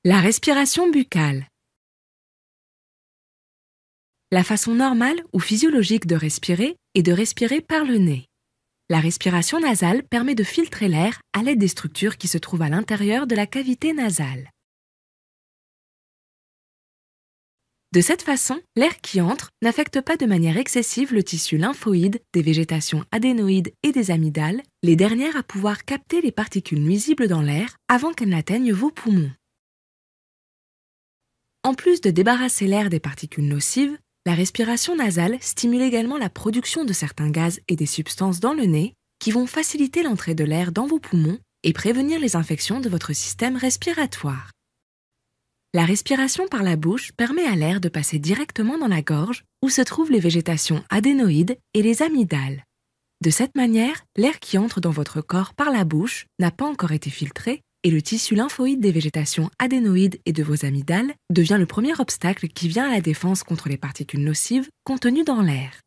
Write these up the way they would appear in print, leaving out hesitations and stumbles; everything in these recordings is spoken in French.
La respiration buccale. La façon normale ou physiologique de respirer est de respirer par le nez. La respiration nasale permet de filtrer l'air à l'aide des structures qui se trouvent à l'intérieur de la cavité nasale. De cette façon, l'air qui entre n'affecte pas de manière excessive le tissu lymphoïde, des végétations adénoïdes et des amygdales, les dernières à pouvoir capter les particules nuisibles dans l'air avant qu'elles n'atteignent vos poumons. En plus de débarrasser l'air des particules nocives, la respiration nasale stimule également la production de certains gaz et des substances dans le nez qui vont faciliter l'entrée de l'air dans vos poumons et prévenir les infections de votre système respiratoire. La respiration par la bouche permet à l'air de passer directement dans la gorge où se trouvent les végétations adénoïdes et les amygdales. De cette manière, l'air qui entre dans votre corps par la bouche n'a pas encore été filtré et le tissu lymphoïde des végétations adénoïdes et de vos amygdales devient le premier obstacle qui vient à la défense contre les particules nocives contenues dans l'air.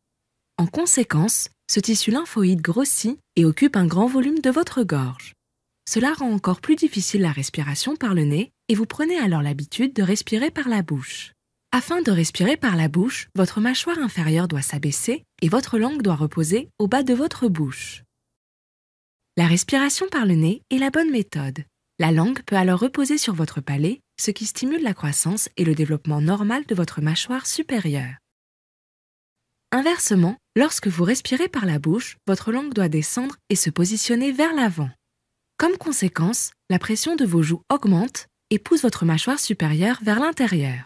En conséquence, ce tissu lymphoïde grossit et occupe un grand volume de votre gorge. Cela rend encore plus difficile la respiration par le nez et vous prenez alors l'habitude de respirer par la bouche. Afin de respirer par la bouche, votre mâchoire inférieure doit s'abaisser et votre langue doit reposer au bas de votre bouche. La respiration par le nez est la bonne méthode. La langue peut alors reposer sur votre palais, ce qui stimule la croissance et le développement normal de votre mâchoire supérieure. Inversement, lorsque vous respirez par la bouche, votre langue doit descendre et se positionner vers l'avant. Comme conséquence, la pression de vos joues augmente et pousse votre mâchoire supérieure vers l'intérieur.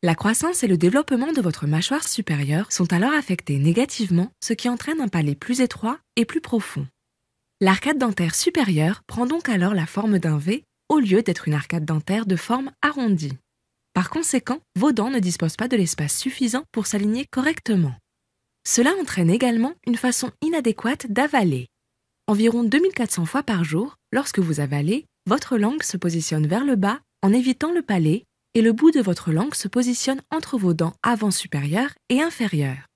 La croissance et le développement de votre mâchoire supérieure sont alors affectés négativement, ce qui entraîne un palais plus étroit et plus profond. L'arcade dentaire supérieure prend donc alors la forme d'un V au lieu d'être une arcade dentaire de forme arrondie. Par conséquent, vos dents ne disposent pas de l'espace suffisant pour s'aligner correctement. Cela entraîne également une façon inadéquate d'avaler. Environ 2400 fois par jour, lorsque vous avalez, votre langue se positionne vers le bas en évitant le palais et le bout de votre langue se positionne entre vos dents avant supérieures et inférieures.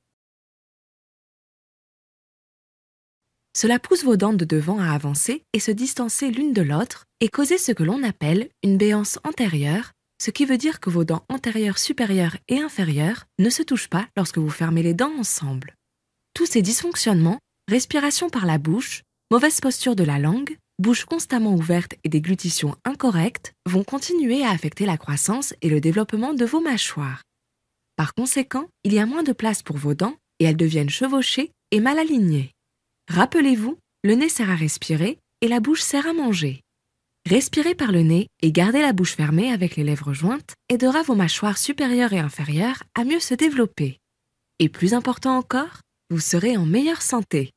Cela pousse vos dents de devant à avancer et se distancer l'une de l'autre et causer ce que l'on appelle une béance antérieure, ce qui veut dire que vos dents antérieures supérieures et inférieures ne se touchent pas lorsque vous fermez les dents ensemble. Tous ces dysfonctionnements, respiration par la bouche, mauvaise posture de la langue, bouche constamment ouverte et déglutition incorrecte vont continuer à affecter la croissance et le développement de vos mâchoires. Par conséquent, il y a moins de place pour vos dents et elles deviennent chevauchées et mal alignées. Rappelez-vous, le nez sert à respirer et la bouche sert à manger. Respirer par le nez et garder la bouche fermée avec les lèvres jointes aidera vos mâchoires supérieures et inférieures à mieux se développer. Et plus important encore, vous serez en meilleure santé.